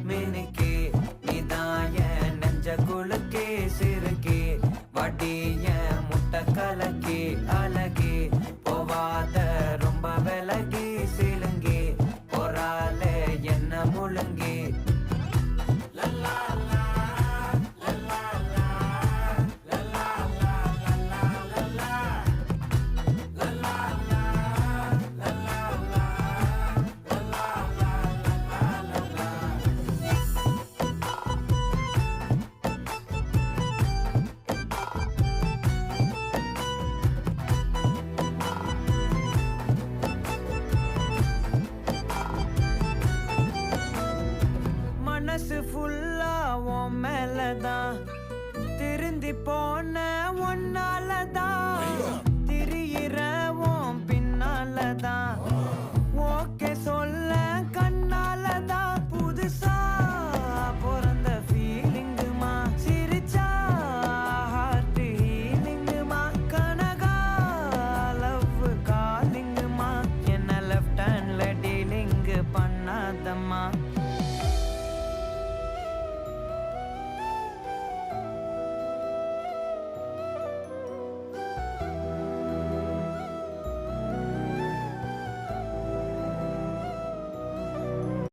மினுக்கே நீதான் என் நெஞ்ச குலுக்கே சிறுக்கே வட்டி என் முட்டை கலக்கே அழகே போவாத ரொம்ப விலகி சிலுங்கே போறாலே என்ன முழுங்கே மனசு ஃபுல்லா உன் மேலதான் திருந்தி போன ஒன்னாலதான் திரியிற உன் பின்னாலதான் ஓகே சொல்ல கண்ணாலதான் புதுசா பிறந்த ஃபீலிங்குமா சிரிச்சா ஹார்ட் ஹீலிங்குமா கனகா லவ் காலிங்குமா என்ன லெஃப்ட் ஹேண்ட்ல டீலிங் பண்ணாதம்மா